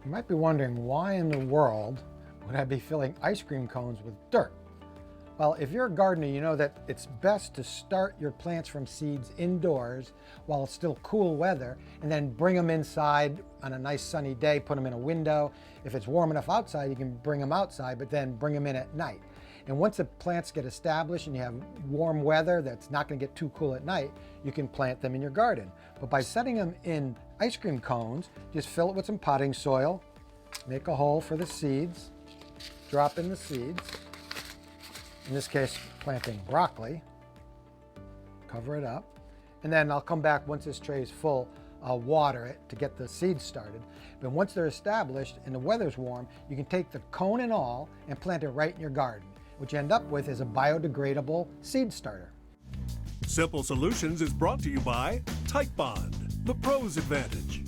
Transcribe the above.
You might be wondering, why in the world would I be filling ice cream cones with dirt? Well, if you're a gardener, you know that it's best to start your plants from seeds indoors while it's still cool weather, and then bring them inside on a nice sunny day, put them in a window. If it's warm enough outside, you can bring them outside, but then bring them in at night. And once the plants get established and you have warm weather that's not going to get too cool at night, you can plant them in your garden. But by setting them in ice cream cones, just fill it with some potting soil, make a hole for the seeds, drop in the seeds. In this case, planting broccoli, cover it up, and then I'll come back once this tray is full, I'll water it to get the seeds started. But once they're established and the weather's warm, you can take the cone and all and plant it right in your garden. What you end up with is a biodegradable seed starter. Simple Solutions is brought to you by Type Bond, the pro's advantage.